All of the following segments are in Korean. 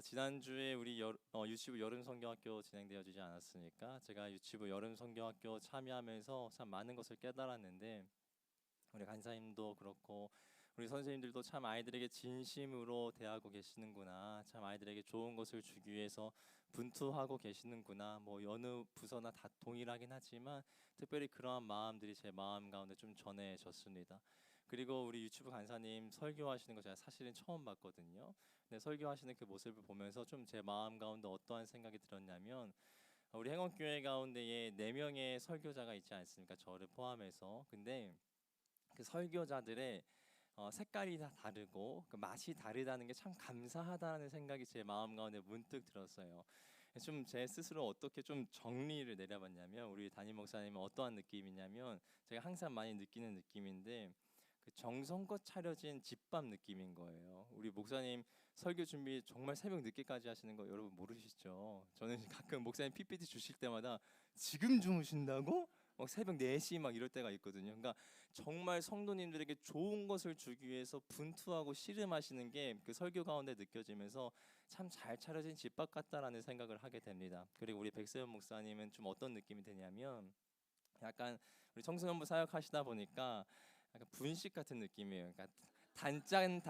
지난주에 우리 유치부 여름 성경학교 진행되어지지 않았습니까? 제가 유치부 여름 성경학교 참여하면서 참 많은 것을 깨달았는데 우리 간사님도 그렇고 우리 선생님들도 참 아이들에게 진심으로 대하고 계시는구나. 참 아이들에게 좋은 것을 주기 위해서 분투하고 계시는구나. 뭐 어느 부서나 다 동일하긴 하지만 특별히 그러한 마음들이 제 마음 가운데 좀 전해졌습니다. 그리고 우리 유튜브 간사님 설교하시는 거 제가 사실은 처음 봤거든요. 근데 설교하시는 그 모습을 보면서 좀 제 마음 가운데 어떠한 생각이 들었냐면 우리 행원교회 가운데에 4명의 설교자가 있지 않습니까? 저를 포함해서. 근데 그 설교자들의 색깔이 다 다르고 그 맛이 다르다는 게 참 감사하다는 생각이 제 마음 가운데 문득 들었어요. 좀 제 스스로 어떻게 좀 정리를 내려봤냐면 우리 담임 목사님은 어떠한 느낌이냐면 제가 항상 많이 느끼는 느낌인데 그 정성껏 차려진 집밥 느낌인 거예요. 우리 목사님 설교 준비 정말 새벽 늦게까지 하시는 거 여러분 모르시죠? 저는 가끔 목사님 PPT 주실 때마다 지금 주무신다고? 막 새벽 4시 막 이럴 때가 있거든요. 그러니까 정말 성도님들에게 좋은 것을 주기 위해서 분투하고 씨름하시는 게 그 설교 가운데 느껴지면서 참 잘 차려진 집밥 같다라는 생각을 하게 됩니다. 그리고 우리 백세현 목사님은 좀 어떤 느낌이 드냐면 약간 우리 청소년부 사역하시다 보니까 약간 분식 같은 느낌이에요. 그러니까 단짠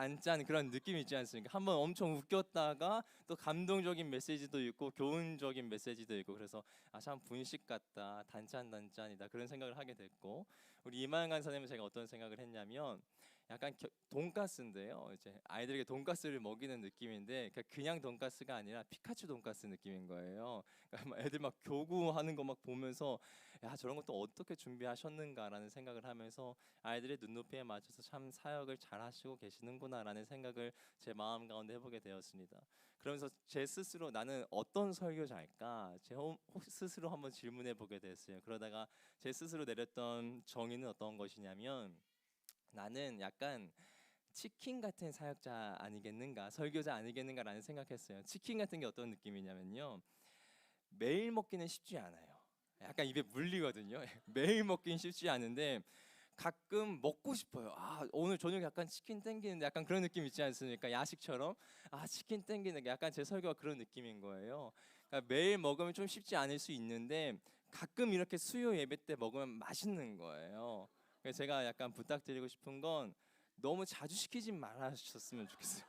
그런 느낌이 있지 않습니까? 한번 엄청 웃겼다가 또 감동적인 메시지도 있고 교훈적인 메시지도 있고 그래서 참 분식 같다 단짠이다 그런 생각을 하게 됐고 우리 이만한 간사님은 제가 어떤 생각을 했냐면 약간 돈가스인데요. 이제 아이들에게 돈가스를 먹이는 느낌인데 그냥 돈가스가 아니라 피카츄 돈가스 느낌인 거예요. 그러니까 애들 막 교구하는 거 막 보면서 야 저런 것도 어떻게 준비하셨는가라는 생각을 하면서 아이들의 눈높이에 맞춰서 참 사역을 잘 하시고 계시는구나라는 생각을 제 마음 가운데 해보게 되었습니다. 그러면서 제 스스로 나는 어떤 설교자일까 스스로 한번 질문해 보게 됐어요. 그러다가 제 스스로 내렸던 정의는 어떤 것이냐면 나는 약간 치킨 같은 사역자 아니겠는가 설교자 아니겠는가라는 생각했어요. 치킨 같은 게 어떤 느낌이냐면요 매일 먹기는 쉽지 않아요. 약간 입에 물리거든요. 매일 먹기는 쉽지 않은데 가끔 먹고 싶어요. 오늘 저녁에 약간 치킨 땡기는데 약간 그런 느낌 있지 않습니까? 야식처럼 치킨 땡기는 게 약간 제 설교가 그런 느낌인 거예요. 그러니까 매일 먹으면 좀 쉽지 않을 수 있는데 가끔 이렇게 수요 예배 때 먹으면 맛있는 거예요. 그래서 제가 약간 부탁드리고 싶은 건 너무 자주 시키지 말아주셨으면 좋겠어요.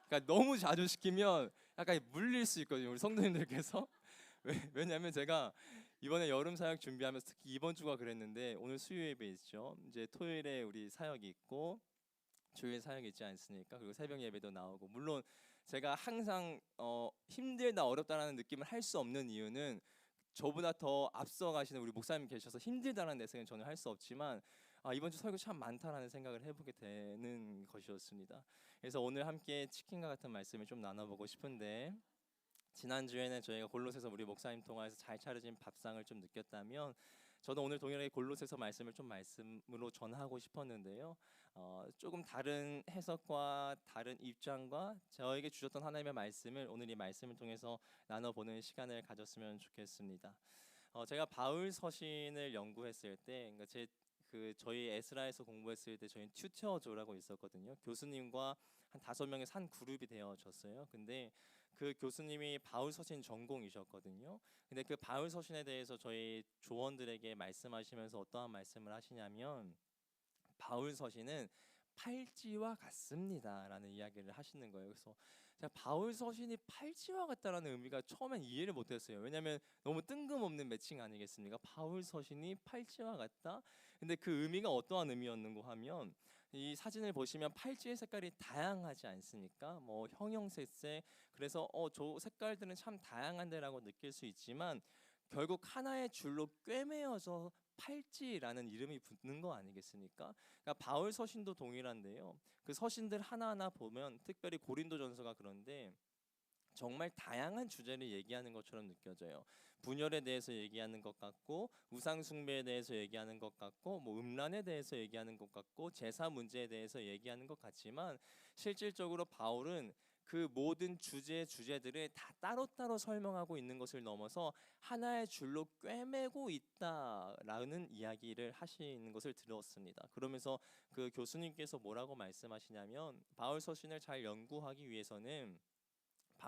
그러니까 너무 자주 시키면 약간 물릴 수 있거든요. 우리 성도님들께서. 왜냐하면 제가 이번에 여름 사역 준비하면서 특히 이번 주가 그랬는데 오늘 수요 예배 있죠. 이제 토요일에 우리 사역이 있고 주일 사역이 있지 않습니까? 그리고 새벽 예배도 나오고 물론 제가 항상 힘들다 어렵다라는 느낌을 할 수 없는 이유는 저보다 더 앞서 가시는 우리 목사님 계셔서 힘들다라는 내색은 저는 할 수 없지만 이번 주 설교 참 많다라는 생각을 해보게 되는 것이었습니다. 그래서 오늘 함께 치킨과 같은 말씀을 좀 나눠보고 싶은데 지난주에는 저희가 골로새서 우리 목사님 통화에서 잘 차려진 밥상을 좀 느꼈다면 저도 오늘 동일하게 골로새서 말씀을 좀 말씀으로 전하고 싶었는데요. 조금 다른 해석과 다른 입장과 저에게 주셨던 하나님의 말씀을 오늘 이 말씀을 통해서 나눠보는 시간을 가졌으면 좋겠습니다. 제가 바울 서신을 연구했을 때 그러니까 저희 에스라에서 공부했을 때 저희 튜터조라고 있었거든요. 교수님과 한 5명의 산 그룹이 되어졌어요. 근데 그 교수님이 바울 서신 전공이셨거든요. 근데 그 바울 서신에 대해서 저희 조원들에게 말씀하시면서 어떠한 말씀을 하시냐면 바울 서신은 팔찌와 같습니다라는 이야기를 하시는 거예요. 그래서 제가 바울 서신이 팔찌와 같다라는 의미가 처음엔 이해를 못했어요. 왜냐하면 너무 뜬금없는 매칭 아니겠습니까? 바울 서신이 팔찌와 같다. 근데 그 의미가 어떠한 의미였는고 하면 이 사진을 보시면 팔찌의 색깔이 다양하지 않습니까? 뭐 형형색색. 그래서 저 색깔들은 참 다양한데라고 느낄 수 있지만 결국 하나의 줄로 꿰매어서 팔찌라는 이름이 붙는 거 아니겠습니까? 그러니까 바울 서신도 동일한데요. 그 서신들 하나하나 보면 특별히 고린도전서가 그런데 정말 다양한 주제를 얘기하는 것처럼 느껴져요. 분열에 대해서 얘기하는 것 같고 우상 숭배에 대해서 얘기하는 것 같고 뭐 음란에 대해서 얘기하는 것 같고 제사 문제에 대해서 얘기하는 것 같지만 실질적으로 바울은 그 모든 주제들을 다 따로따로 설명하고 있는 것을 넘어서 하나의 줄로 꿰매고 있다라는 이야기를 하시는 것을 들었습니다. 그러면서 그 교수님께서 뭐라고 말씀하시냐면 바울 서신을 잘 연구하기 위해서는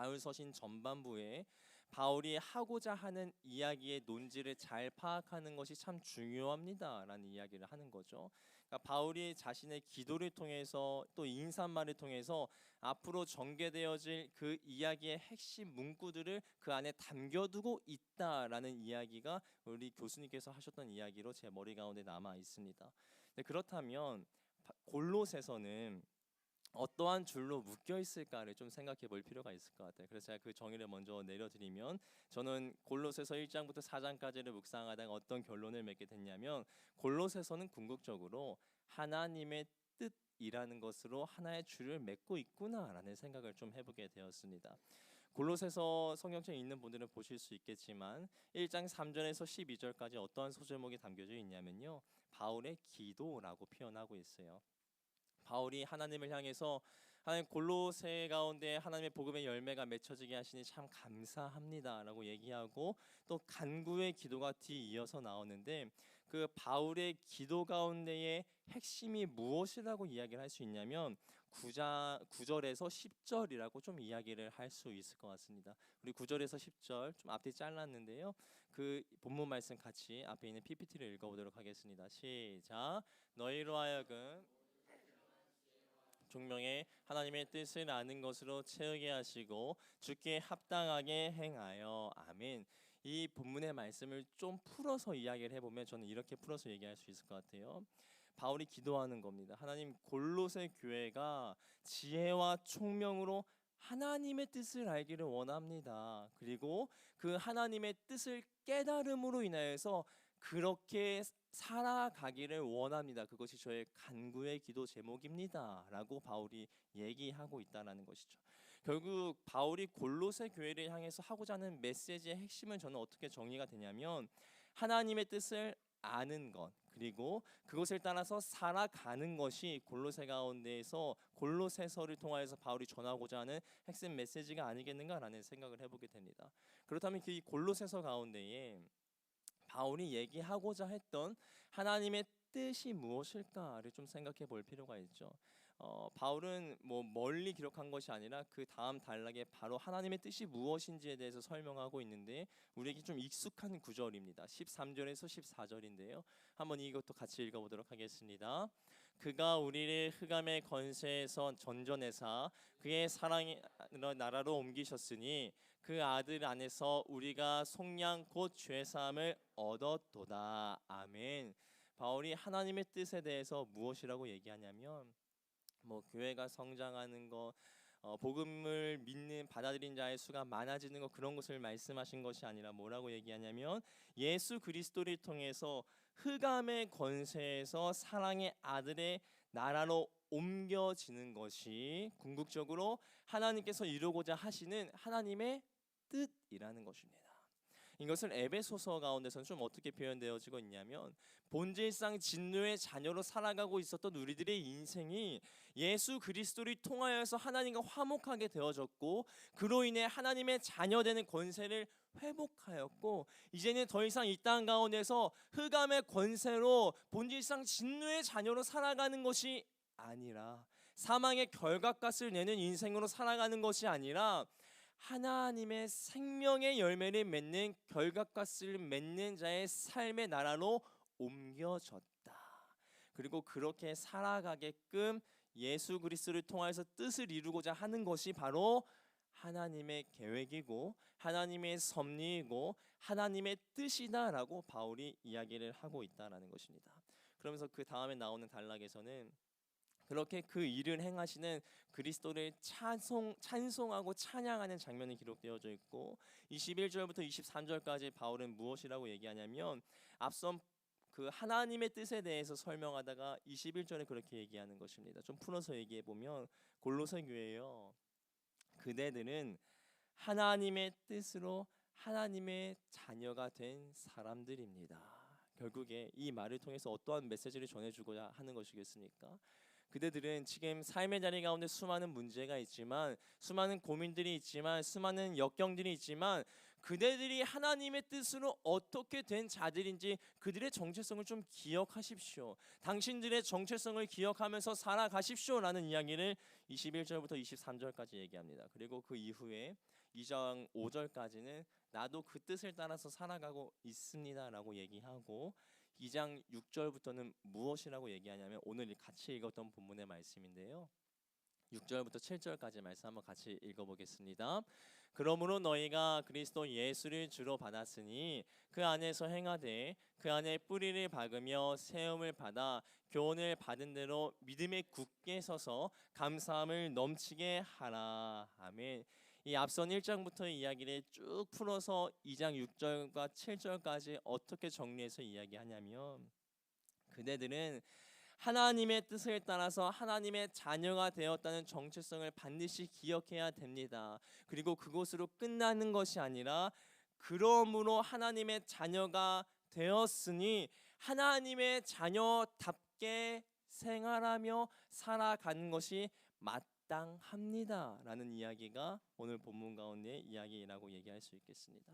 바울 서신 전반부에 바울이 하고자 하는 이야기의 논지를 잘 파악하는 것이 참 중요합니다라는 이야기를 하는 거죠. 그러니까 바울이 자신의 기도를 통해서 또 인사말을 통해서 앞으로 전개되어질 그 이야기의 핵심 문구들을 그 안에 담겨두고 있다라는 이야기가 우리 교수님께서 하셨던 이야기로 제 머리 가운데 남아 있습니다. 그렇다면 골로새서는 어떠한 줄로 묶여 있을까를 좀 생각해 볼 필요가 있을 것 같아요. 그래서 제가 그 정의를 먼저 내려드리면, 저는 골로새서 1장부터 4장까지를 묵상하다가 어떤 결론을 맺게 됐냐면, 골로새서는 궁극적으로 하나님의 뜻이라는 것으로 하나의 줄을 맺고 있구나라는 생각을 좀 해보게 되었습니다. 골로새서 성경책에 있는 분들은 보실 수 있겠지만 1장 3절에서 12절까지 어떠한 소제목이 담겨져 있냐면요, 바울의 기도라고 표현하고 있어요. 바울이 하나님을 향해서 하나님, 골로새 가운데 하나님의 복음의 열매가 맺혀지게 하시니 참 감사합니다라고 얘기하고, 또 간구의 기도가 뒤이어서 나오는데, 그 바울의 기도 가운데의 핵심이 무엇이라고 이야기를 할 수 있냐면 9절에서 10절이라고 좀 이야기를 할 수 있을 것 같습니다. 우리 9절에서 10절 좀 앞뒤 잘랐는데요, 그 본문 말씀 같이 앞에 있는 PPT를 읽어보도록 하겠습니다. 시작. 너희로 하여금 종명에 하나님의 뜻을 아는 것으로 채우게 하시고 주께 합당하게 행하여. 아멘. 이 본문의 말씀을 좀 풀어서 이야기를 해보면 저는 이렇게 풀어서 얘기할 수 있을 것 같아요. 바울이 기도하는 겁니다. 하나님, 골로새 교회가 지혜와 총명으로 하나님의 뜻을 알기를 원합니다. 그리고 그 하나님의 뜻을 깨달음으로 인하여서 그렇게 살아가기를 원합니다. 그것이 저의 간구의 기도 제목입니다 라고 바울이 얘기하고 있다는 것이죠. 결국 바울이 골로새 교회를 향해서 하고자 하는 메시지의 핵심은 저는 어떻게 정리가 되냐면, 하나님의 뜻을 아는 것, 그리고 그것을 따라서 살아가는 것이 골로새 가운데에서 골로새서를 통하여서 바울이 전하고자 하는 핵심 메시지가 아니겠는가라는 생각을 해보게 됩니다. 그렇다면 그 골로새서 가운데에 바울이 얘기하고자 했던 하나님의 뜻이 무엇일까를 좀 생각해 볼 필요가 있죠. 바울은 뭐 멀리 기록한 것이 아니라 그 다음 단락에 바로 하나님의 뜻이 무엇인지에 대해서 설명하고 있는데, 우리에게 좀 익숙한 구절입니다. 13절에서 14절인데요. 한번 이것도 같이 읽어보도록 하겠습니다. 그가 우리를 흑암의 권세에서 전전해사 그의 사랑의 나라로 옮기셨으니 그 아들 안에서 우리가 속량 곧 죄사함을 얻었도다. 아멘. 바울이 하나님의 뜻에 대해서 무엇이라고 얘기하냐면, 뭐 교회가 성장하는 거, 복음을 믿는 받아들인 자의 수가 많아지는 거, 그런 것을 말씀하신 것이 아니라 뭐라고 얘기하냐면, 예수 그리스도를 통해서 흑암의 권세에서 사랑의 아들의 나라로 옮겨지는 것이 궁극적으로 하나님께서 이루고자 하시는 하나님의 뜻이라는 것입니다. 이것을 에베소서 가운데서는 좀 어떻게 표현되어지고 있냐면, 본질상 진노의 자녀로 살아가고 있었던 우리들의 인생이 예수 그리스도를 통하여서 하나님과 화목하게 되어졌고, 그로 인해 하나님의 자녀되는 권세를 회복하였고, 이제는 더 이상 이 땅 가운데서 흑암의 권세로 본질상 진노의 자녀로 살아가는 것이 아니라, 사망의 결과값을 내는 인생으로 살아가는 것이 아니라 하나님의 생명의 열매를 맺는, 결과값을 맺는 자의 삶의 나라로 옮겨졌다. 그리고 그렇게 살아가게끔 예수 그리스도를 통해서 뜻을 이루고자 하는 것이 바로 하나님의 계획이고 하나님의 섭리이고 하나님의 뜻이다라고 바울이 이야기를 하고 있다라는 것입니다. 그러면서 그 다음에 나오는 단락에서는 그렇게 그 일을 행하시는 그리스도를 찬송하고 찬양하는 장면이 기록되어져 있고, 21절부터 23절까지 바울은 무엇이라고 얘기하냐면, 앞선 그 하나님의 뜻에 대해서 설명하다가 21절에 그렇게 얘기하는 것입니다. 좀 풀어서 얘기해 보면, 골로새 교회요, 그대들은 하나님의 뜻으로 하나님의 자녀가 된 사람들입니다. 결국에 이 말을 통해서 어떠한 메시지를 전해주고자 하는 것이겠습니까? 그대들은 지금 삶의 자리 가운데 수많은 문제가 있지만, 수많은 고민들이 있지만, 수많은 역경들이 있지만, 그대들이 하나님의 뜻으로 어떻게 된 자들인지 그들의 정체성을 좀 기억하십시오. 당신들의 정체성을 기억하면서 살아가십시오라는 이야기를 21절부터 23절까지 얘기합니다. 그리고 그 이후에 2장 5절까지는 나도 그 뜻을 따라서 살아가고 있습니다라고 얘기하고 2장 6절부터는 무엇이라고 얘기하냐면 오늘 같이 읽었던 본문의 말씀인데요. 6절부터 7절까지 말씀 한번 같이 읽어보겠습니다. 그러므로 너희가 그리스도 예수를 주로 받았으니 그 안에서 행하되 그 안에 뿌리를 박으며 세움을 받아 교훈을 받은 대로 믿음에 굳게 서서 감사함을 넘치게 하라. 아멘. 이 앞선 1장부터 이야기를 쭉 풀어서 2장 6절과 7절까지 어떻게 정리해서 이야기하냐면 그대들은 하나님의 뜻을 따라서 하나님의 자녀가 되었다는 정체성을 반드시 기억해야 됩니다. 그리고 그것으로 끝나는 것이 아니라 그러므로 하나님의 자녀가 되었으니 하나님의 자녀답게 생활하며 살아가는 것이 마땅합니다 라는 이야기가 오늘 본문 가운데 이야기라고 얘기할 수 있겠습니다.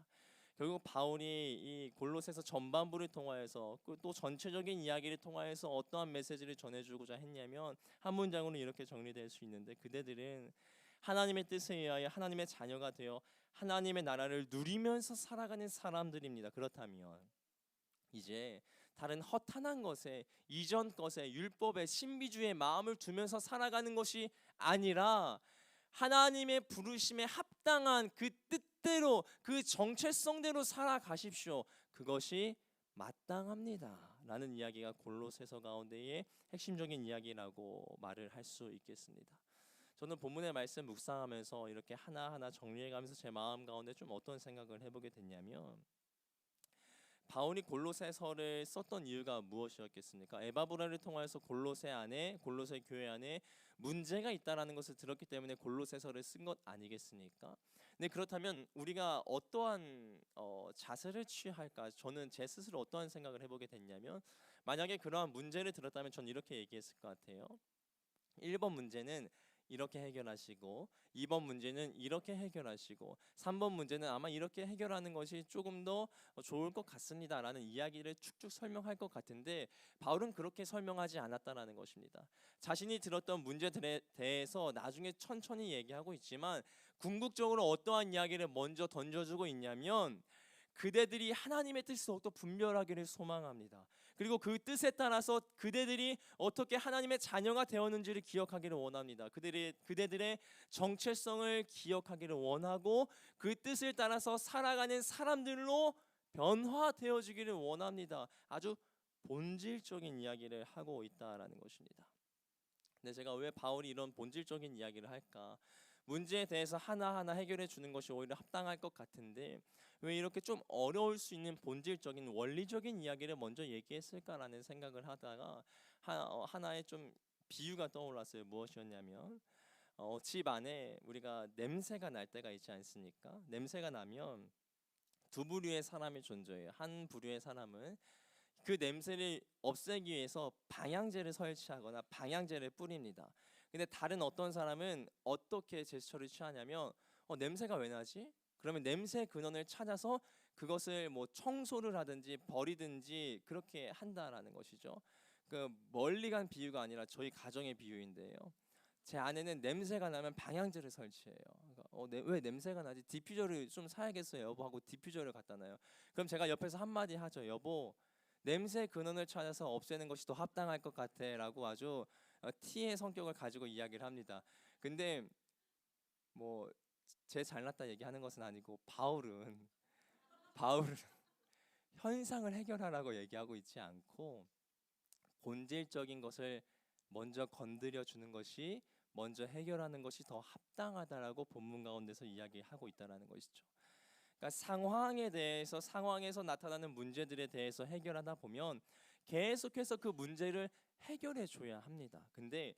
결국 바울이 이 골로새서 전반부를 통하여서 또 전체적인 이야기를 통하여서 어떠한 메시지를 전해주고자 했냐면 한 문장으로 이렇게 정리될 수 있는데 그대들은 하나님의 뜻에 의하여 하나님의 자녀가 되어 하나님의 나라를 누리면서 살아가는 사람들입니다. 그렇다면 이제 다른 허탄한 것에 이전 것에 율법에 신비주의의 마음을 두면서 살아가는 것이 아니라 하나님의 부르심에 합당한 그 뜻대로 그 정체성대로 살아가십시오. 그것이 마땅합니다 라는 이야기가 골로새서 가운데의 핵심적인 이야기라고 말을 할 수 있겠습니다. 저는 본문의 말씀 묵상하면서 이렇게 하나하나 정리해가면서 제 마음 가운데 좀 어떤 생각을 해보게 됐냐면 바울이 골로새서를 썼던 이유가 무엇이었겠습니까? 에바브라를 통해서 골로새 교회 안에 문제가 있다라는 것을 들었기 때문에 골로새서를 쓴 것 아니겠습니까? 네, 그렇다면 우리가 어떠한 자세를 취할까? 저는 제 스스로 어떠한 생각을 해보게 됐냐면 만약에 그러한 문제를 들었다면 전 이렇게 얘기했을 것 같아요. 1번 문제는 이렇게 해결하시고 2번 문제는 이렇게 해결하시고 3번 문제는 아마 이렇게 해결하는 것이 조금 더 좋을 것 같습니다 라는 이야기를 쭉쭉 설명할 것 같은데 바울은 그렇게 설명하지 않았다라는 것입니다. 자신이 들었던 문제들에 대해서 나중에 천천히 얘기하고 있지만 궁극적으로 어떠한 이야기를 먼저 던져주고 있냐면 그대들이 하나님의 뜻을 더욱더 분별하기를 소망합니다. 그리고 그 뜻에 따라서 그대들이 어떻게 하나님의 자녀가 되었는지를 기억하기를 원합니다. 그대들의 정체성을 기억하기를 원하고 그 뜻을 따라서 살아가는 사람들로 변화되어지기를 원합니다. 아주 본질적인 이야기를 하고 있다라는 것입니다. 근데 제가 왜 바울이 이런 본질적인 이야기를 할까? 문제에 대해서 하나하나 해결해 주는 것이 오히려 합당할 것 같은데 왜 이렇게 좀 어려울 수 있는 본질적인 원리적인 이야기를 먼저 얘기했을까라는 생각을 하다가 하나의 좀 비유가 떠올랐어요. 무엇이었냐면 집 안에 우리가 냄새가 날 때가 있지 않습니까? 냄새가 나면 두 부류의 사람이 존재해요. 한 부류의 사람은 그 냄새를 없애기 위해서 방향제를 설치하거나 방향제를 뿌립니다. 근데 다른 어떤 사람은 어떻게 제스처를 취하냐면 냄새가 왜 나지? 그러면 냄새 근원을 찾아서 그것을 뭐 청소를 하든지 버리든지 그렇게 한다라는 것이죠. 그 멀리 간 비유가 아니라 저희 가정의 비유인데요. 제 아내는 냄새가 나면 방향제를 설치해요. 그러니까 왜 냄새가 나지? 디퓨저를 좀 사야겠어요 여보 하고 디퓨저를 갖다 놔요. 그럼 제가 옆에서 한마디 하죠. 여보 냄새 근원을 찾아서 없애는 것이 더 합당할 것 같아 라고 아주 T의 성격을 가지고 이야기를 합니다. 근데 뭐 제 잘났다 얘기하는 것은 아니고 바울은 현상을 해결하라고 얘기하고 있지 않고 본질적인 것을 먼저 건드려 주는 것이 먼저 해결하는 것이 더 합당하다라고 본문 가운데서 이야기하고 있다라는 것이죠. 그러니까 상황에서 나타나는 문제들에 대해서 해결하다 보면 계속해서 그 문제를 해결해 줘야 합니다. 근데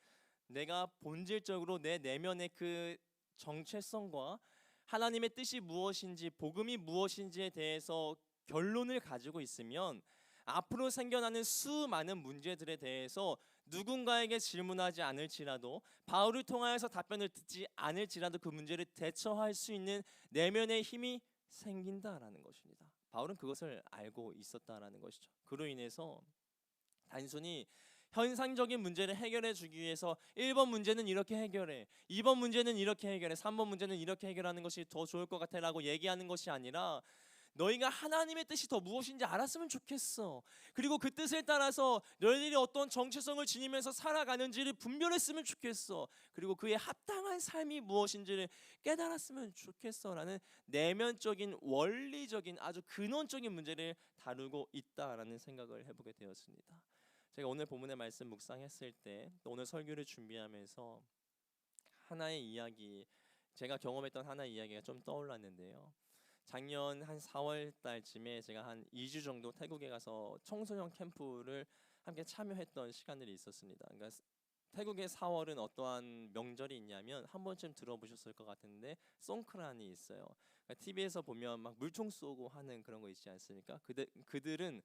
내가 본질적으로 내 내면의 그 정체성과 하나님의 뜻이 무엇인지 복음이 무엇인지에 대해서 결론을 가지고 있으면 앞으로 생겨나는 수많은 문제들에 대해서 누군가에게 질문하지 않을지라도 바울을 통하여서 답변을 듣지 않을지라도 그 문제를 대처할 수 있는 내면의 힘이 생긴다라는 것입니다. 바울은 그것을 알고 있었다라는 것이죠. 그로 인해서 단순히 현상적인 문제를 해결해 주기 위해서 1번 문제는 이렇게 해결해, 2번 문제는 이렇게 해결해, 3번 문제는 이렇게 해결하는 것이 더 좋을 것 같아라고 얘기하는 것이 아니라 너희가 하나님의 뜻이 더 무엇인지 알았으면 좋겠어. 그리고 그 뜻에 따라서 너희들이 어떤 정체성을 지니면서 살아가는지를 분별했으면 좋겠어. 그리고 그에 합당한 삶이 무엇인지를 깨달았으면 좋겠어라는 내면적인 원리적인 아주 근원적인 문제를 다루고 있다라는 생각을 해보게 되었습니다. 제가 오늘 본문의 말씀 묵상했을 때, 또 오늘 설교를 준비하면서 하나의 이야기, 제가 경험했던 하나의 이야기가 좀 떠올랐는데요. 작년 한 4월 달쯤에 제가 한 2주 정도 태국에 가서 청소년 캠프를 함께 참여했던 시간들이 있었습니다. 그러니까 태국의 4월은 어떠한 명절이 있냐면 한 번쯤 들어보셨을 것 같은데 송크란이 있어요. 그러니까 TV에서 보면 막 물총 쏘고 하는 그런 거 있지 않습니까? 그들은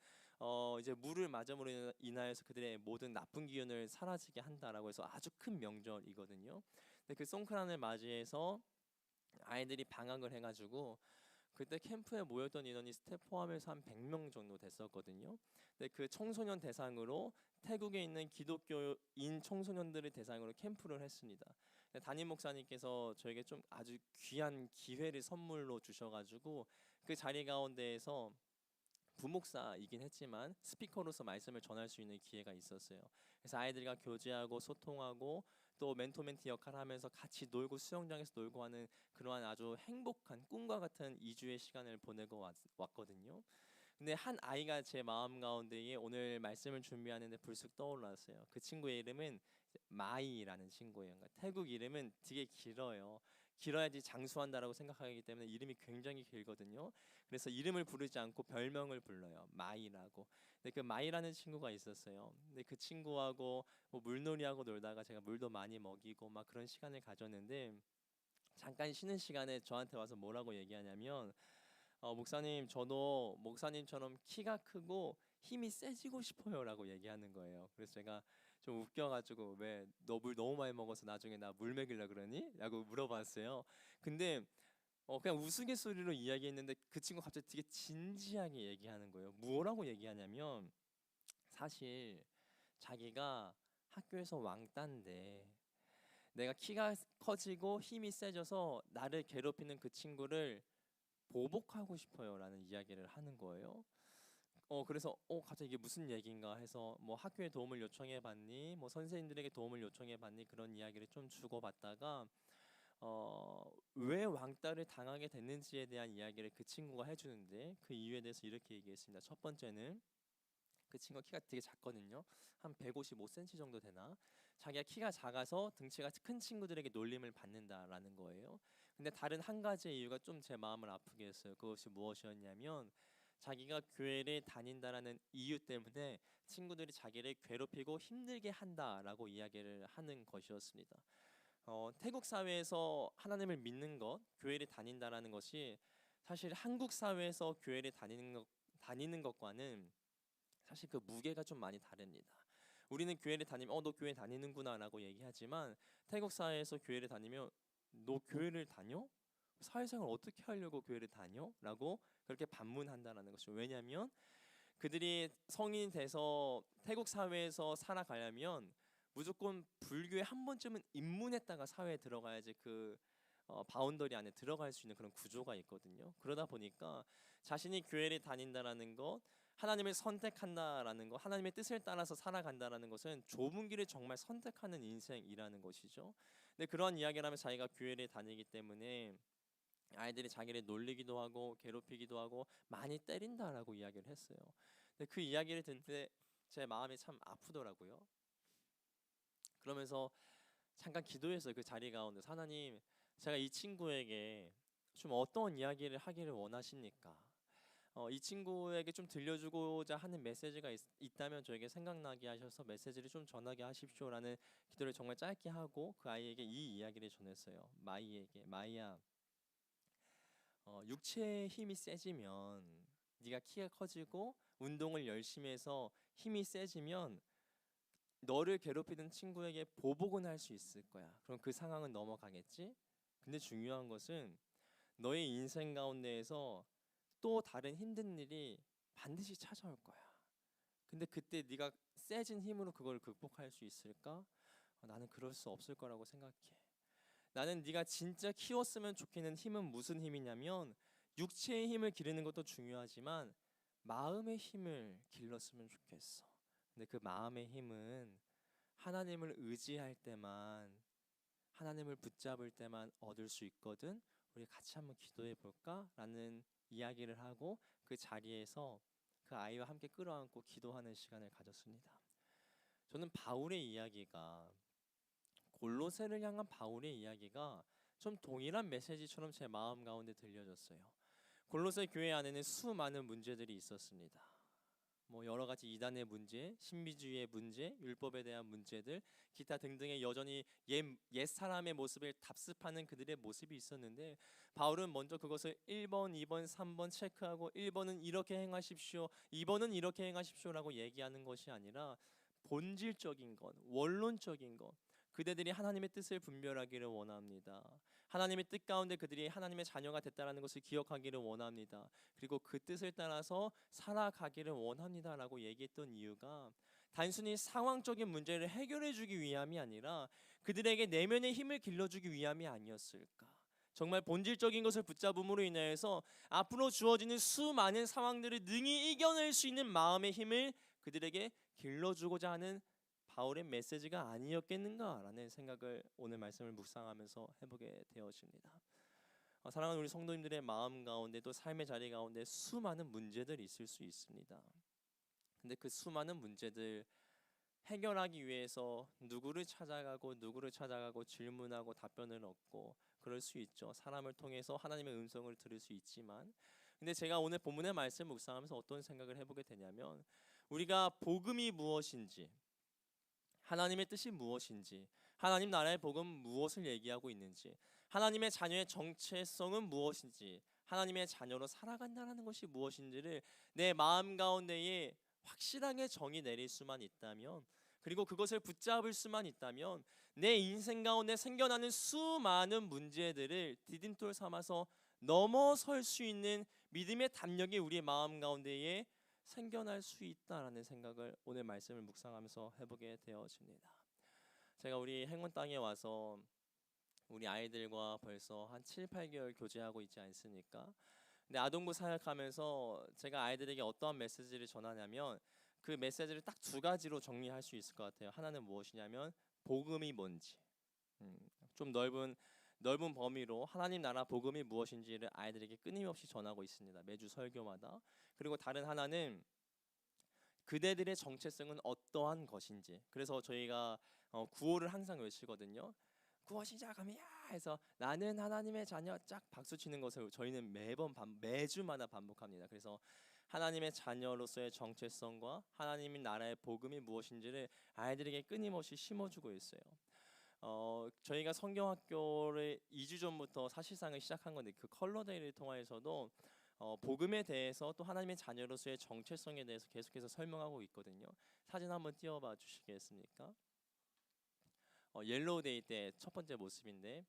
이제 물을 맞음으로 인하여서 그들의 모든 나쁜 기운을 사라지게 한다라고 해서 아주 큰 명절이거든요. 근데 그 송크란을 맞이해서 아이들이 방학을 해가지고 그때 캠프에 모였던 인원이 스텝 포함해서 한 100명 정도 됐었거든요. 근데 그 청소년 대상으로 태국에 있는 기독교인 청소년들을 대상으로 캠프를 했습니다. 담임 목사님께서 저에게 좀 아주 귀한 기회를 선물로 주셔가지고 그 자리 가운데에서 부목사이긴 했지만 스피커로서 말씀을 전할 수 있는 기회가 있었어요. 그래서 아이들과 교제하고 소통하고 또 멘토 멘티 역할을 하면서 같이 놀고 수영장에서 놀고 하는 그러한 아주 행복한 꿈과 같은 2주의 시간을 보내고 왔거든요. 근데 한 아이가 제 마음 가운데에 오늘 말씀을 준비하는데 불쑥 떠올랐어요. 그 친구의 이름은 마이라는 친구예요. 그러니까 태국 이름은 되게 길어요. 길어야지 장수한다라고 생각하기 때문에 이름이 굉장히 길거든요. 그래서 이름을 부르지 않고 별명을 불러요. 마이라고. 근데 그 마이라는 친구가 있었어요. 근데 그 친구하고 뭐 물놀이하고 놀다가 제가 물도 많이 먹이고 막 그런 시간을 가졌는데 잠깐 쉬는 시간에 저한테 와서 뭐라고 얘기하냐면 목사님 저도 목사님처럼 키가 크고 힘이 세지고 싶어요라고 얘기하는 거예요. 그래서 제가 좀 웃겨가지고 왜 너 물 너무 많이 먹어서 나중에 나 물 먹이려 그러니? 라고 물어봤어요. 근데 그냥 우스갯소리로 이야기했는데 그 친구 갑자기 되게 진지하게 얘기하는 거예요. 뭐라고 얘기하냐면 사실 자기가 학교에서 왕따인데 내가 키가 커지고 힘이 세져서 나를 괴롭히는 그 친구를 보복하고 싶어요라는 이야기를 하는 거예요. 그래서 갑자기 이게 무슨 얘기인가 해서 뭐 학교에 도움을 요청해 봤니? 뭐 선생님들에게 도움을 요청해 봤니? 그런 이야기를 좀 주고받다가 왜 왕따를 당하게 됐는지에 대한 이야기를 그 친구가 해주는데 그 이유에 대해서 이렇게 얘기했습니다. 첫 번째는 그 친구가 키가 되게 작거든요. 한 155cm 정도 되나? 자기가 키가 작아서 등치가 큰 친구들에게 놀림을 받는다라는 거예요. 근데 다른 한 가지의 이유가 좀 제 마음을 아프게 했어요. 그것이 무엇이었냐면 자기가 교회를 다닌다라는 이유 때문에 친구들이 자기를 괴롭히고 힘들게 한다라고 이야기를 하는 것이었습니다. 태국 사회에서 하나님을 믿는 것, 교회를 다닌다라는 것이 사실 한국 사회에서 교회를 다니는 것과는 사실 그 무게가 좀 많이 다릅니다. 우리는 교회를 다니면 너 교회 다니는구나라고 얘기하지만 태국 사회에서 교회를 다니면 너 교회를 다녀? 사회생활 어떻게 하려고 교회를 다녀? 라고 그렇게 반문한다라는 것이죠. 왜냐하면 그들이 성인이 돼서 태국 사회에서 살아가려면 무조건 불교에 한 번쯤은 입문했다가 사회에 들어가야지 그 바운더리 안에 들어갈 수 있는 그런 구조가 있거든요. 그러다 보니까 자신이 교회를 다닌다라는 것, 하나님을 선택한다라는 것, 하나님의 뜻을 따라서 살아간다라는 것은 좁은 길을 정말 선택하는 인생이라는 것이죠. 근데 그런 이야기를 하면 자기가 교회를 다니기 때문에 아이들이 자기를 놀리기도 하고 괴롭히기도 하고 많이 때린다라고 이야기를 했어요. 근데 그 이야기를 듣는데 제 마음이 참 아프더라고요. 그러면서 잠깐 기도했어요. 그 자리 가운데 하나님, 제가 이 친구에게 좀 어떤 이야기를 하기를 원하십니까? 이 친구에게 좀 들려주고자 하는 메시지가 있다면 저에게 생각나게 하셔서 메시지를 좀 전하게 하십시오라는 기도를 정말 짧게 하고 그 아이에게 이 이야기를 전했어요. 마이에게. 마이야, 육체의 힘이 세지면 네가 키가 커지고 운동을 열심히 해서 힘이 세지면 너를 괴롭히던 친구에게 보복은 할 수 있을 거야. 그럼 그 상황은 넘어가겠지? 근데 중요한 것은 너의 인생 가운데에서 또 다른 힘든 일이 반드시 찾아올 거야. 근데 그때 네가 세진 힘으로 그걸 극복할 수 있을까? 나는 그럴 수 없을 거라고 생각해. 나는 네가 진짜 키웠으면 좋겠는 힘은 무슨 힘이냐면 육체의 힘을 기르는 것도 중요하지만 마음의 힘을 길렀으면 좋겠어. 근데 그 마음의 힘은 하나님을 의지할 때만, 하나님을 붙잡을 때만 얻을 수 있거든. 우리 같이 한번 기도해 볼까라는 이야기를 하고 그 자리에서 그 아이와 함께 끌어안고 기도하는 시간을 가졌습니다. 저는 바울의 이야기가, 골로새를 향한 바울의 이야기가 좀 동일한 메시지처럼 제 마음 가운데 들려졌어요. 골로새 교회 안에는 수많은 문제들이 있었습니다. 뭐 여러 가지 이단의 문제, 신비주의의 문제, 율법에 대한 문제들, 기타 등등의 여전히 옛 사람의 모습을 답습하는 그들의 모습이 있었는데 바울은 먼저 그것을 1번, 2번, 3번 체크하고 1번은 이렇게 행하십시오, 2번은 이렇게 행하십시오라고 얘기하는 것이 아니라 본질적인 것, 원론적인 것, 그대들이 하나님의 뜻을 분별하기를 원합니다. 하나님의 뜻 가운데 그들이 하나님의 자녀가 됐다라는 것을 기억하기를 원합니다. 그리고 그 뜻을 따라서 살아가기를 원합니다라고 얘기했던 이유가 단순히 상황적인 문제를 해결해 주기 위함이 아니라 그들에게 내면의 힘을 길러주기 위함이 아니었을까. 정말 본질적인 것을 붙잡음으로 인하여서 앞으로 주어지는 수많은 상황들을 능히 이겨낼 수 있는 마음의 힘을 그들에게 길러주고자 하는 바울의 메시지가 아니었겠는가라는 생각을 오늘 말씀을 묵상하면서 해보게 되어집니다. 사랑하는 우리 성도님들의 마음 가운데 또 삶의 자리 가운데 수많은 문제들이 있을 수 있습니다. 근데 그 수많은 문제들 해결하기 위해서 누구를 찾아가고 질문하고 답변을 얻고 그럴 수 있죠. 사람을 통해서 하나님의 음성을 들을 수 있지만, 근데 제가 오늘 본문의 말씀 묵상하면서 어떤 생각을 해보게 되냐면 우리가 복음이 무엇인지, 하나님의 뜻이 무엇인지, 하나님 나라의 복음 무엇을 얘기하고 있는지, 하나님의 자녀의 정체성은 무엇인지, 하나님의 자녀로 살아간다는 것이 무엇인지를 내 마음 가운데에 확실하게 정의 내릴 수만 있다면, 그리고 그것을 붙잡을 수만 있다면 내 인생 가운데 생겨나는 수많은 문제들을 디딤돌 삼아서 넘어설 수 있는 믿음의 담력이 우리 마음 가운데에 생겨날 수 있다라는 생각을 오늘 말씀을 묵상하면서 해보게 되어집니다. 제가 우리 행원 땅에 와서 우리 아이들과 벌써 한 7, 8개월 교제하고 있지 않습니까? 근데 아동부 사역하면서 제가 아이들에게 어떠한 메시지를 전하냐면 그 메시지를 딱 두 가지로 정리할 수 있을 것 같아요. 하나는 무엇이냐면 복음이 뭔지, 좀 넓은 범위로 하나님 나라 복음이 무엇인지를 아이들에게 끊임없이 전하고 있습니다. 매주 설교마다. 그리고 다른 하나는 그대들의 정체성은 어떠한 것인지. 그래서 저희가 구호를 항상 외치거든요. 구호 시작하면 야 해서 나는 하나님의 자녀 짝 박수 치는 것을 저희는 매주마다 반복합니다. 그래서 하나님의 자녀로서의 정체성과 하나님의 나라의 복음이 무엇인지를 아이들에게 끊임없이 심어주고 있어요. 저희가 성경학교를 2주 전부터 사실상을 시작한 건데 그 컬러데이를 통해서도 복음에 대해서 또 하나님의 자녀로서의 정체성에 대해서 계속해서 설명하고 있거든요. 사진 한번 띄워봐 주시겠습니까? 옐로우데이 때 첫 번째 모습인데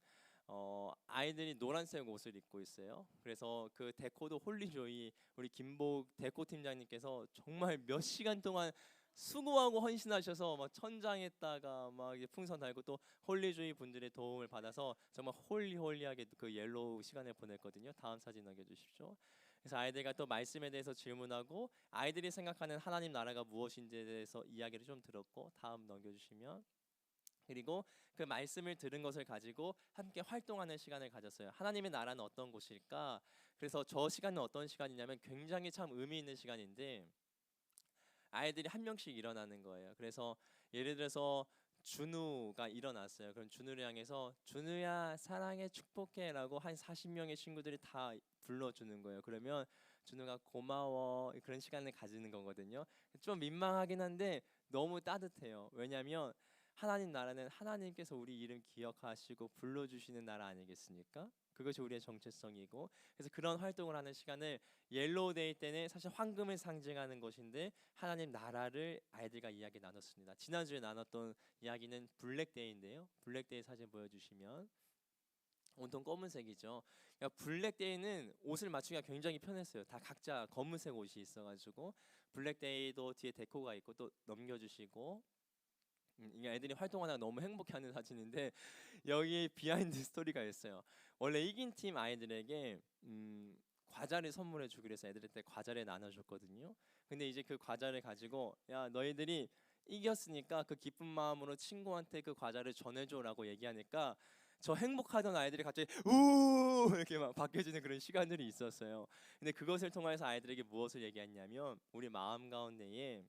아이들이 노란색 옷을 입고 있어요. 그래서 그 데코도 홀리조이 우리 김복 데코 팀장님께서 정말 몇 시간 동안 수고하고 헌신하셔서 막 천장에다가 막 풍선 달고 또 홀리조이 분들의 도움을 받아서 정말 홀리하게 그 옐로우 시간을 보냈거든요. 다음 사진 넘겨주십시오. 그래서 아이들과 또 말씀에 대해서 질문하고 아이들이 생각하는 하나님 나라가 무엇인지에 대해서 이야기를 좀 들었고, 다음 넘겨주시면, 그리고 그 말씀을 들은 것을 가지고 함께 활동하는 시간을 가졌어요. 하나님의 나라는 어떤 곳일까? 그래서 저 시간은 어떤 시간이냐면 굉장히 참 의미 있는 시간인데 아이들이 한 명씩 일어나는 거예요. 그래서 예를 들어서 준우가 일어났어요. 그럼 준우를 향해서 준우야 사랑해 축복해라고 한 40명의 친구들이 다 불러주는 거예요. 그러면 준우가 고마워 그런 시간을 가지는 거거든요. 좀 민망하긴 한데 너무 따뜻해요. 왜냐하면 하나님 나라는 하나님께서 우리 이름 기억하시고 불러주시는 나라 아니겠습니까? 그것이 우리의 정체성이고, 그래서 그런 활동을 하는 시간을 옐로우데이 때는 사실 황금을 상징하는 것인데 하나님 나라를 아이들과 이야기 나눴습니다. 지난주에 나눴던 이야기는 블랙데이인데요. 블랙데이 사진 보여주시면 온통 검은색이죠. 그러니까 블랙데이는 옷을 맞추기가 굉장히 편했어요. 다 각자 검은색 옷이 있어가지고 블랙데이도 뒤에 데코가 있고 또 넘겨주시고 이게 애들이 활동하다가 너무 행복해하는 사진인데 여기 비하인드 스토리가 있어요. 원래 이긴 팀 아이들에게 과자를 선물해 주기로 해서 애들한테 과자를 나눠줬거든요. 근데 이제 그 과자를 가지고 야 너희들이 이겼으니까 그 기쁜 마음으로 친구한테 그 과자를 전해줘라고 얘기하니까 저 행복하던 아이들이 갑자기 우 이렇게 막 바뀌어지는 그런 시간들이 있었어요. 근데 그것을 통해서 아이들에게 무엇을 얘기했냐면 우리 마음 가운데에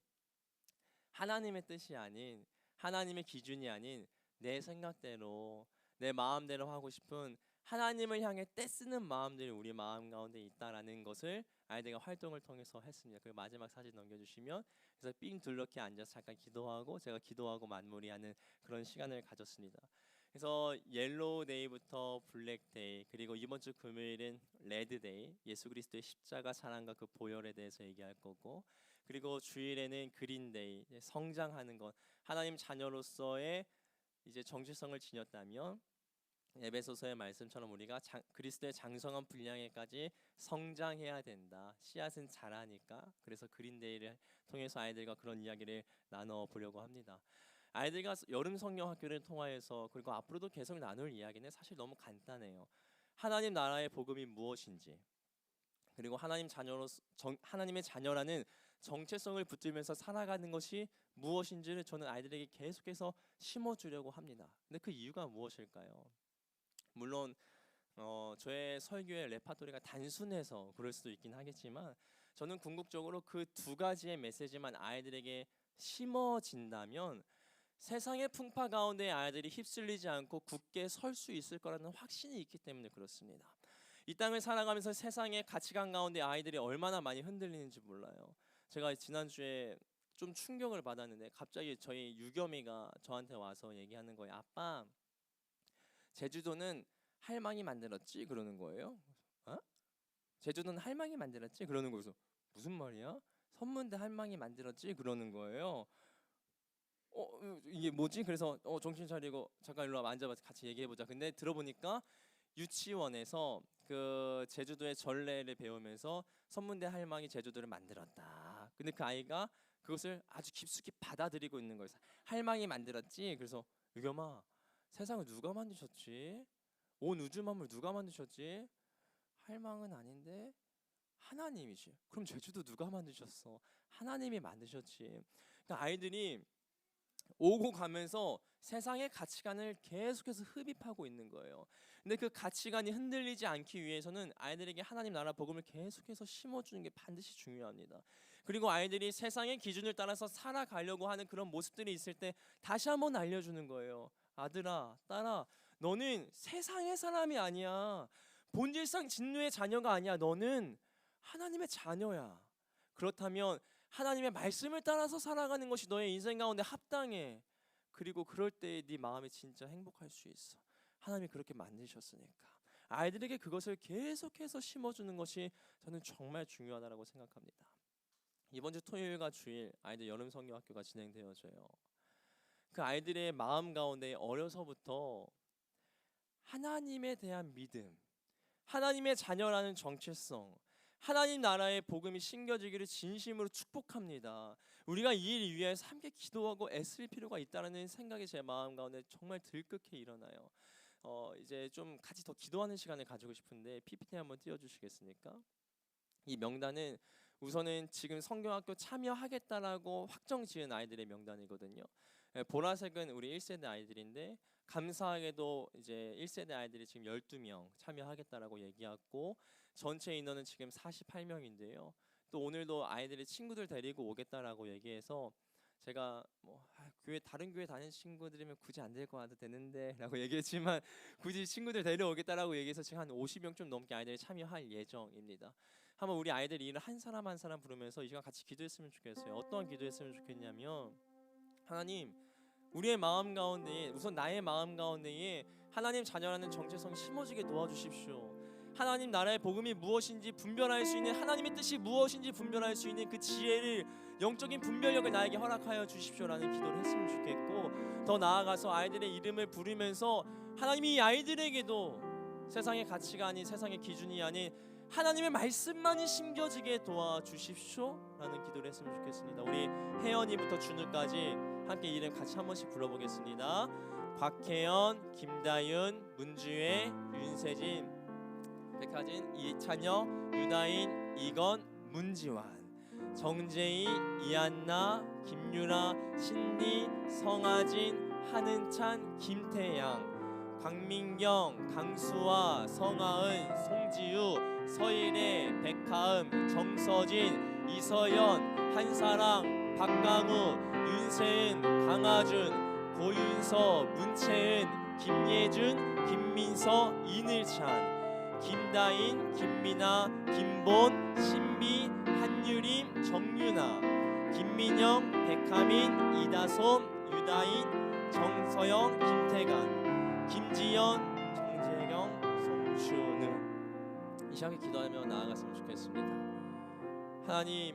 하나님의 뜻이 아닌 하나님의 기준이 아닌 내 생각대로 내 마음대로 하고 싶은 하나님을 향해 떼쓰는 마음들이 우리 마음 가운데 있다라는 것을 아이들과 활동을 통해서 했습니다. 그 마지막 사진 넘겨주시면 그래서 삥 둘러키 앉아서 잠깐 기도하고 제가 기도하고 마무리하는 그런 시간을 가졌습니다. 그래서 옐로우 데이부터 블랙 데이 그리고 이번 주 금요일은 레드 데이 예수 그리스도의 십자가 사랑과 그 보혈에 대해서 얘기할 거고 그리고 주일에는 그린 데이 성장하는 것 하나님 자녀로서의 이제 정체성을 지녔다면 에베소서의 말씀처럼 우리가 그리스도의 장성한 분량에까지 성장해야 된다. 씨앗은 자라니까. 그래서 그린데이를 통해서 아이들과 그런 이야기를 나눠 보려고 합니다. 아이들과 여름 성경 학교를 통하여서 그리고 앞으로도 계속 나눌 이야기는 사실 너무 간단해요. 하나님 나라의 복음이 무엇인지 그리고 하나님의 자녀라는 정체성을 붙들면서 살아가는 것이 무엇인지를 저는 아이들에게 계속해서 심어주려고 합니다. 근데 그 이유가 무엇일까요? 물론 저의 설교의 레파토리가 단순해서 그럴 수도 있긴 하겠지만 저는 궁극적으로 그 두 가지의 메시지만 아이들에게 심어진다면 세상의 풍파 가운데 아이들이 휩쓸리지 않고 굳게 설 수 있을 거라는 확신이 있기 때문에 그렇습니다. 이 땅을 살아가면서 세상의 가치관 가운데 아이들이 얼마나 많이 흔들리는지 몰라요. 제가 지난주에 좀 충격을 받았는데 갑자기 저희 유겸이가 저한테 와서 얘기하는 거예요. 아빠, 제주도는 할망이 만들었지? 그러는 거예요. 어? 제주도는 할망이 만들었지? 그러는 거여서 무슨 말이야? 선문대 할망이 만들었지? 그러는 거예요. 이게 뭐지? 그래서 정신 차리고 잠깐 일로 와 앉아봐 같이 얘기해보자. 근데 들어보니까 유치원에서 그 제주도의 전래를 배우면서 선문대 할망이 제주도를 만들었다. 근데 그 아이가 그것을 아주 깊숙이 받아들이고 있는 거예요. 할망이 만들었지? 그래서 유겸아 세상을 누가 만드셨지? 온 우주 만물 누가 만드셨지? 할망은 아닌데 하나님이지. 그럼 제주도 누가 만드셨어? 하나님이 만드셨지. 그러니까 아이들이 오고 가면서 세상의 가치관을 계속해서 흡입하고 있는 거예요. 근데 그 가치관이 흔들리지 않기 위해서는 아이들에게 하나님 나라 복음을 계속해서 심어주는 게 반드시 중요합니다. 그리고 아이들이 세상의 기준을 따라서 살아가려고 하는 그런 모습들이 있을 때 다시 한번 알려주는 거예요. 아들아, 딸아, 너는 세상의 사람이 아니야. 본질상 진노의 자녀가 아니야. 너는 하나님의 자녀야. 그렇다면 하나님의 말씀을 따라서 살아가는 것이 너의 인생 가운데 합당해. 그리고 그럴 때 네 마음이 진짜 행복할 수 있어. 하나님이 그렇게 만드셨으니까. 아이들에게 그것을 계속해서 심어주는 것이 저는 정말 중요하다고 생각합니다. 이번 주 토요일과 주일 아이들 여름 성경학교가 진행되어져요. 그 아이들의 마음 가운데 어려서부터 하나님에 대한 믿음, 하나님의 자녀라는 정체성, 하나님 나라의 복음이 심겨지기를 진심으로 축복합니다. 우리가 이 일 위해서 함께 기도하고 애쓸 필요가 있다는 생각이 제 마음 가운데 정말 들끓게 일어나요. 이제 좀 같이 더 기도하는 시간을 가지고 싶은데 PPT 한번 띄워주시겠습니까? 이 명단은 우선은 지금 성경학교 참여하겠다라고 확정 지은 아이들의 명단이거든요. 보라색은 우리 1세대 아이들인데 감사하게도 이제 1세대 아이들이 지금 12명 참여하겠다라고 얘기했고 전체 인원은 지금 48명인데요. 또 오늘도 아이들이 친구들 데리고 오겠다라고 얘기해서 제가 교회 다른 교회 다니는 친구들이면 굳이 안 데리고 와도 되는데라고 얘기했지만 굳이 친구들 데려오겠다라고 얘기해서 지금 한 50명 좀 넘게 아이들이 참여할 예정입니다. 한번 우리 아이들 이름 한 사람 한 사람 부르면서 이 시간 같이 기도했으면 좋겠어요. 어떠한 기도했으면 좋겠냐면 하나님 우리의 마음 가운데에 우선 나의 마음 가운데에 하나님 자녀라는 정체성 심어지게 도와주십시오. 하나님 나라의 복음이 무엇인지 분별할 수 있는 하나님의 뜻이 무엇인지 분별할 수 있는 그 지혜를 영적인 분별력을 나에게 허락하여 주십시오라는 기도를 했으면 좋겠고 더 나아가서 아이들의 이름을 부르면서 하나님이 이 아이들에게도 세상의 가치가 아닌 세상의 기준이 아닌 하나님의 말씀만이 심겨지게 도와주십시오 라는 기도를 했으면 좋겠습니다. 우리 혜연이부터 준우까지 함께 이름 같이 한 번씩 불러보겠습니다. 곽혜연, 김다윤, 문주혜, 윤세진, 백하진, 이찬여, 유다인, 이건, 문지환, 정재희, 이한나, 김유라, 신리, 성아진, 한은찬, 김태양, 광민경, 강수아, 성아은, 송지우, 서일애, 백하음, 정서진, 이서연, 한사랑, 박강우, 윤세은, 강하준, 고윤서, 문채은, 김예준, 김민서, 이늘찬, 김다인, 김민아, 김본, 신미, 한유림, 정유나, 김민영, 백하민, 이다솜, 유다인, 정서영, 김태간, 김지연, 정재경, 송준우. 이 시간에 기도하며 나아갔으면 좋겠습니다. 하나님,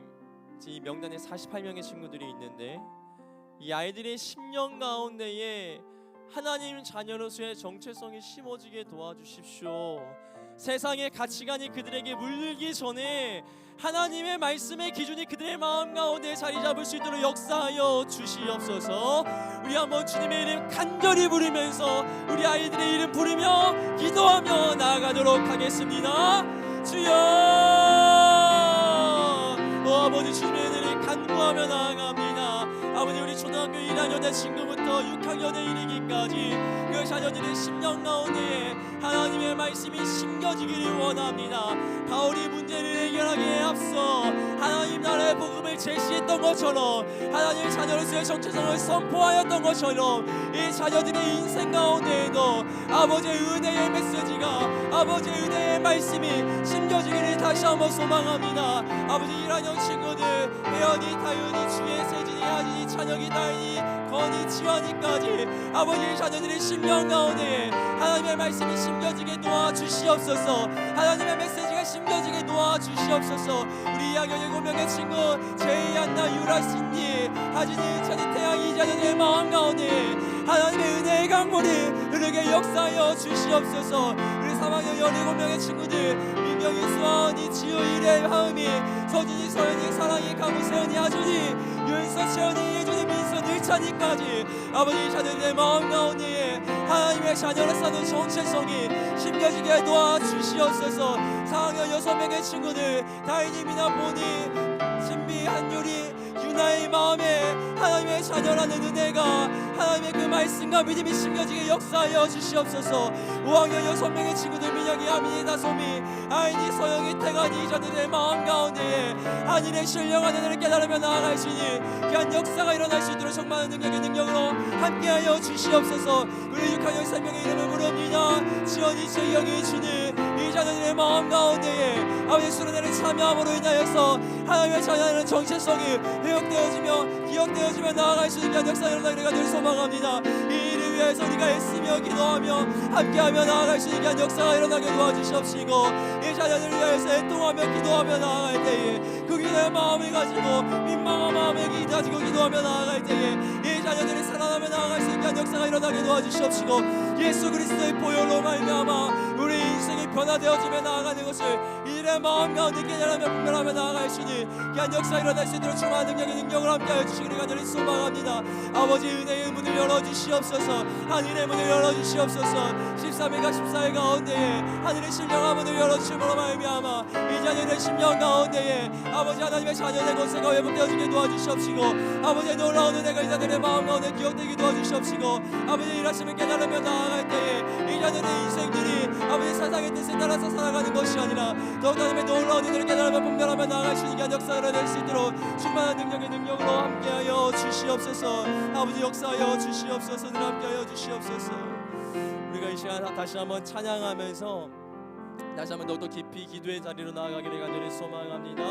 이 명단에 48명의 친구들이 있는데 이 아이들의 10년 가운데에 하나님 자녀로서의 정체성이 심어지게 도와주십시오. 세상의 가치관이 그들에게 물들기 전에 하나님의 말씀의 기준이 그들의 마음 가운데 자리 잡을 수 있도록 역사하여 주시옵소서. 우리 한번 주님의 이름 간절히 부르면서 우리 아이들의 이름 부르며 기도하며 나아가도록 하겠습니다. 주여, 아버지, 주님의 은혜를 간구하며 나아갑니다. 아버지, 우리 초등학교 1학년 때 친구부터 6학년에 이르기까지 그 자녀들의 10년 가운데 하나님의 말씀이 심겨지기를 원합니다. 바울이 문제를 해결하기에 앞서 하나님 나라의 복음을 제시했던 것처럼 하나님의 자녀로서의 정체성을 선포하였던 것처럼 이 자녀들의 인생 가운데에도 아버지의 은혜의 메시지가, 아버지의 은혜의 말씀이 심겨지기를 다시 한번 소망합니다. 아버지, 1학년 친구들 혜연이, 다윤이, 주혜, 세진이, 하진이, 찬혁이, 다인이, 건이, 지환이까지 아버지 자녀들의 10년 가운데 하나님의 말씀이 심겨지게 도와주시옵소서. 하나님의 메시지가 심겨지게 도와주시옵소서. 우리 2학년 7명의 친구 제이, 안나, 유라, 신디, 하진이, 찬이, 태양이 이 자녀들의 마음 가운데 하나님의 은혜의 강물이 흐르게 역사하여 주시옵소서. 우리 3학년 17명의 친구들 민경이, 수아언니, 지우, 이래, 하음이, 서진이, 서연이, 사랑이, 강우, 세연이, 하준이, 윤서, 채연이, 예준이, 민서, 늘찬이까지 아버지 자녀들의 마음 가운데 하나님의 자녀로서는 정체성이 심겨지게 도와주시옵소서. 4학년 6명의 친구들 다인이, 미나, 보니, 신비, 한유리, 유나의 마음에 하나님의 자녀라는 은혜가, 하나님의 그 말씀과 믿음이 심겨지게 역사하여 주시옵소서. 5학년 6명의 친구들 민영이, 아민이, 다솜이, 아인이, 서영이, 태관이 이 자들의 마음 가운데 하늘의 신령한 은혜를 깨달으며 나아가시니 귀한 역사가 일어날 수 있도록 정말 능력의 능력으로 함께하여 주시옵소서. 우리 6학년 3명의 이름을 부릅니다. 지원이, 재영이, 준이 이 자녀들의 마음 가운데에 아버지 수련회를 참여함으로 인하여서 하나님의 자녀라는 정체성이 회복되어지며 기억되어지며 나아갈 수 있는 역사가 일어나기를 늘 소망합니다. 이 일을 위해서 우리가 애쓰며 기도하며 함께하며 나아갈 수 있는 역사가 일어나게 도와주시옵시고, 이 자녀들을 위해서 애통하며 기도하며 나아갈 때에 그 기도의 마음을 가지고 민망한 마음을 가지고 기도하며 나아갈 때에 이 자녀들이 살아나며 나아갈 수 있는 역사가 일어나게 도와주시옵시고, 예수 그리스도의 보혈로 말미암아 우리 인생이 변화되어지며 나아가는 것을 이들의 마음 가운데 깨달으며 분별하며 나아갈 수 있는 귀한 역사 일어날 수 있도록 충만한 능력의 능력을 함께하여 주시기를 간절히 소망합니다. 아버지, 은혜의 문을 열어주시옵소서. 하늘의 문을 열어주시옵소서. 13일과 14일 가운데에 하늘의 신령한 문을 열어주심으로 말미암아 이 자녀의 10년 가운데에 아버지 하나님의 자녀의 권세가 회복되어지게 도와주시옵시고, 아버지의 놀라운 은혜가 이 자녀의 마음 가운데 기억되게 도와주시옵시고, 아버지 일하심을 깨달으며 나아갈 때에 이 자녀의 인생들이 아버지 세상의 뜻에 따라서 살아가는 것이 아니라 더욱 하나님의 놀라운 은혜를 깨달으며 분별하며 나아갈 수 있는 귀한 역사를 낼 수 있도록 충만한 능력의 능력으로 함께하여 주시옵소서. 아버지 역사하여 주시옵소서. 늘 함께하여 주시옵소서. 우리가 이 시간 다시 한번 찬양하면서 다시 한번 더욱더 깊이 기도의 자리로 나아가기를 간절히 소망합니다.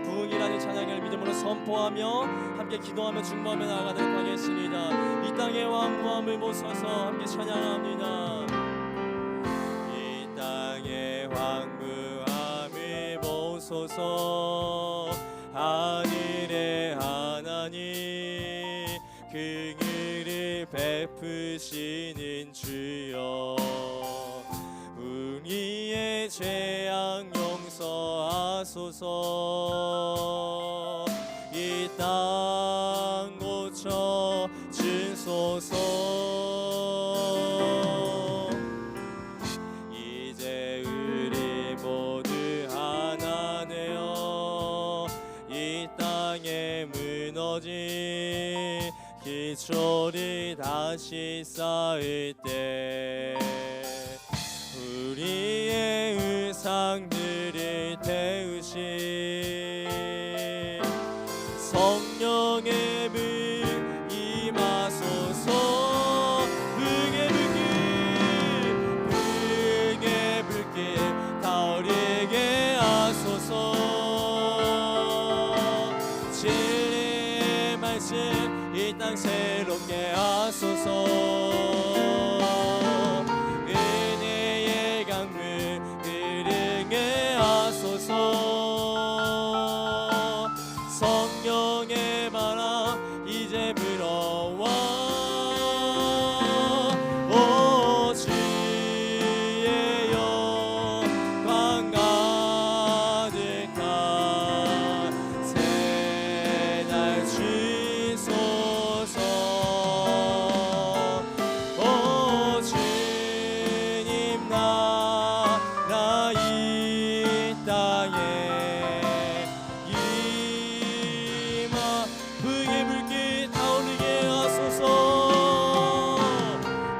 부흥이라는 찬양을 믿음으로 선포하며 함께 기도하며 중보하며 나아가도록 하겠습니다. 이 땅의 왕구함을 모셔서 함께 찬양합니다. 이 땅의 왕구함을 모셔서 하늘의 하나님 긍휼을 베푸시는 주여, 죄악 용서하소서. 이 땅 고쳐 주소서. 이제 우리 모두 하나 되어 이 땅에 무너진 기초를 다시 쌓을 때 우리의 의상들을 태우신 성령의 물 임하소서. 불의 불길 타오르게 하소서. 진리의 말씀 이 땅 새롭게 하소서. 은혜의 강물 흐르게 하소서. 성령의 바람 이제 불어와. 오 주의 영광 가득한 새날 주소서. 오 주님 나라 이 땅에 임하. 불의 불길 타오르게 하소서.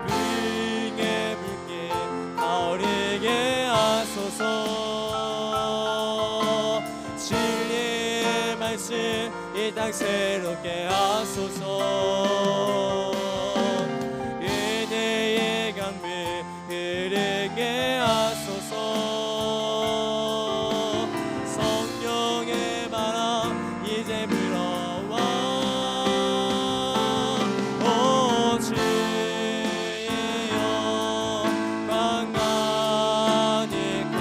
불의 불길 타오르게 하소서. 진리의 말씀 이 땅 새롭게 하소서. 은혜의 강물 흐르게 하소서. 성령의 바람 이제 불어와. 오 주의 영광 가득한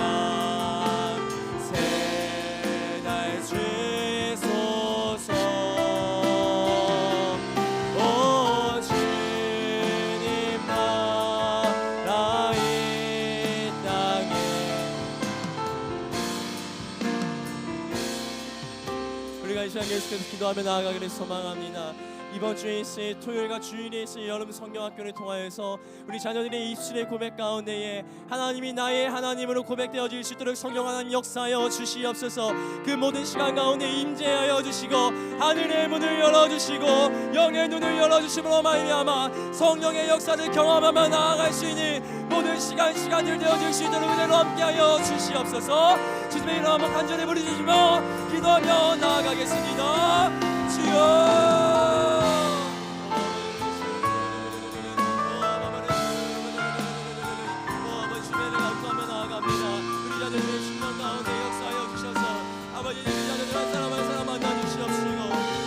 새날 주소서. 오 주님 나라 이 땅에. 우리가 이 시간 계속해서 기도하며 나아가기를 소망합니다. 이번 주에 있을 토요일과 주일에 있을 여름 성경학교를 통하여서 우리 자녀들의 입술의 고백 가운데에 하나님이 나의 하나님으로 고백되어질 수 있도록 성령 하나님 역사하여 주시옵소서. 그 모든 시간 가운데 임재하여 주시고 하늘의 문을 열어주시고 영의 눈을 열어주심으로 말미암아 성령의 역사를 경험하며 나아갈 수 있는 모든 시간들 되어질 수 있도록 은혜로 함께하여 주시옵소서. 주님의 이름 한번 간절히 부르짖으며 기도하며 나아가겠습니다. 주여. 우리 심령 가운데 역사하여 주셔서 아버지 우리 자녀들 한 사람 한 사람 만나 주시옵시고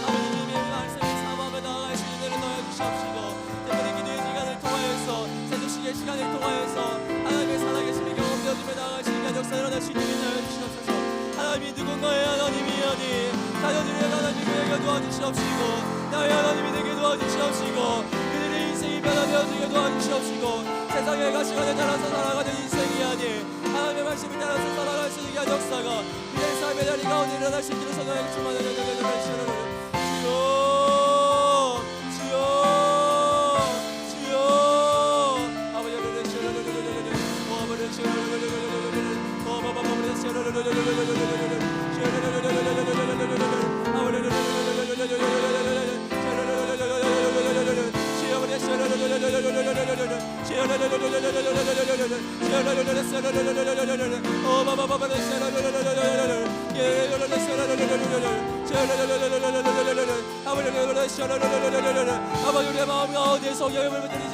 아버지님의 말씀을 사모하며 나아갈 수 있는 은혜를 넣어 주시옵시고 특별히 기도의 시간을 통하여서 새주식의 시간을 통하여서 하나님의 살아계심이 경험되어지며 나아갈 수 있는 역사 일어날 수 있는 은혜를 넣어 주시옵소서. 하나님이 누군가의 하나님이 아니 자녀들의 하나님이 내게 도와주시옵시고 나의 하나님이 내게 도와주시옵시고 그들의 인생이 변화되어지게 도와주시옵시고 세상의 가시관에 따라서 살아가는 인생이 아니 하나님의 말씀을 따라서 살아갈 수 있는 역사가 그의 삶의 자리 가운데 일어날 수 있기를 선언하기 주만을 아버지 우리의 마음 가운데 성령의 불을 붙들이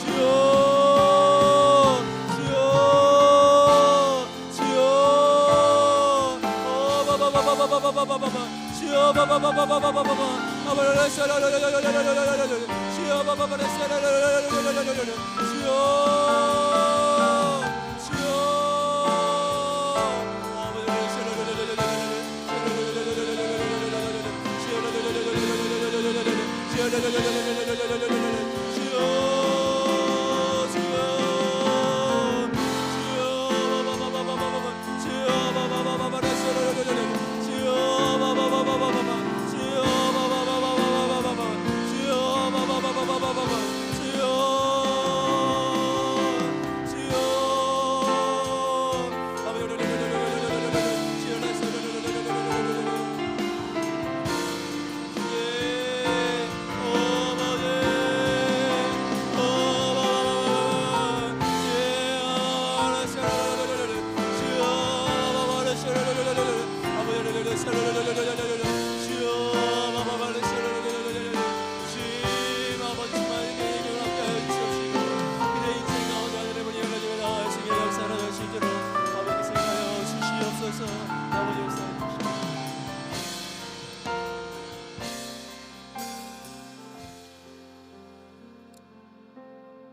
주여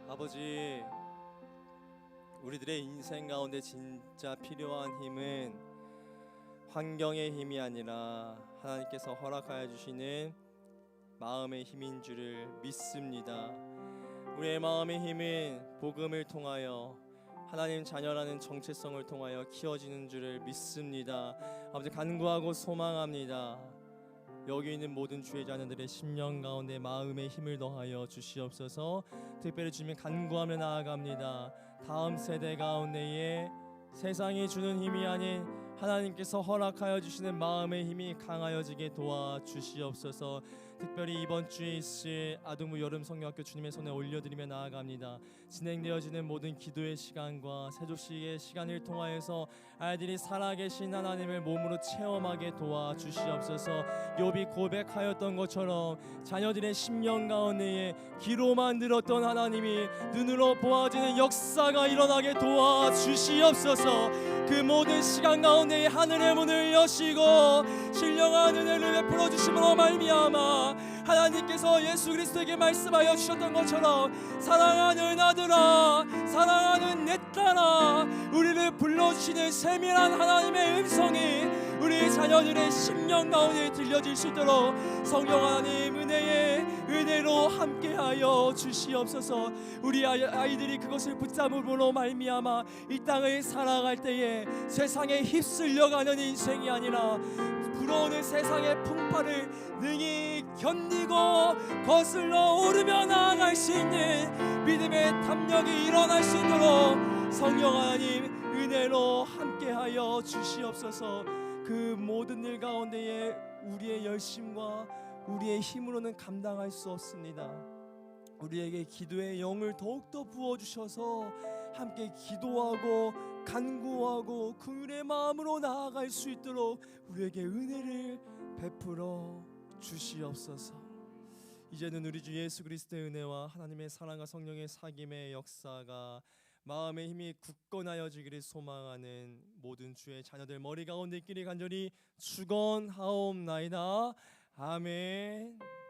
아버지, 우리들의 인생 가운데 진짜 필요한 힘은 환경의 힘이 아니라 하나님께서 허락하여 주시는 마음의 힘인 줄을 믿습니다. 우리의 마음의 힘은 복음을 통하여 하나님 자녀라는 정체성을 통하여 키워지는 줄을 믿습니다. 아버지, 간구하고 소망합니다. 여기 있는 모든 주의 자녀들의 심령 가운데 마음의 힘을 더하여 주시옵소서. 특별히 주님 간구하며 나아갑니다. 다음 세대 가운데에 세상이 주는 힘이 아닌 하나님께서 허락하여 주시는 마음의 힘이 강하여지게 도와주시옵소서. 특별히 이번 주에 있을 아동부 여름 성경학교 주님의 손에 올려드리며 나아갑니다. 진행되어지는 모든 기도의 시간과 세조식의 시간을 통하여서 아이들이 살아계신 하나님을 몸으로 체험하게 도와주시옵소서. 욥이 고백하였던 것처럼 자녀들의 심령 가운데에 귀로만 들었던 하나님이 눈으로 보아지는 역사가 일어나게 도와주시옵소서. 그 모든 시간 가운데 하늘의 문을 여시고 신령한 은혜를 베풀어 주심으로 말미암아 하나님께서 예수 그리스도에게 말씀하여 주셨던 것처럼 사랑하는 아들아, 사랑하는 내 딸아, 우리를 불러주시는 세밀한 하나님의 음성이 우리 자녀들의 심령 가운데 들려질 수 있도록 성령 하나님 은혜로 함께하여 주시옵소서. 우리 아이들이 그것을 붙잡음으로 말미암아 이 땅을 살아갈 때에 세상에 휩쓸려가는 인생이 아니라 불어오는 세상의 풍파를 능히 견디고 거슬러 오르며 나아갈 수 있는 믿음의 담력이 일어날 수 있도록 성령 하나님 은혜로 함께하여 주시옵소서. 그 모든 일 가운데에 우리의 열심과 우리의 힘으로는 감당할 수 없습니다. 우리에게 기도의 영을 더욱더 부어주셔서 함께 기도하고 간구하고 긍휼의 마음으로 나아갈 수 있도록 우리에게 은혜를 베풀어 주시옵소서. 이제는 우리 주 예수 그리스도의 은혜와 하나님의 사랑과 성령의 사귐의 역사가 마음의 힘이 굳건하여지기를 소망하는 모든 주의 자녀들 머리 가운데 있기를 간절히 축원하옵나이다. 아멘.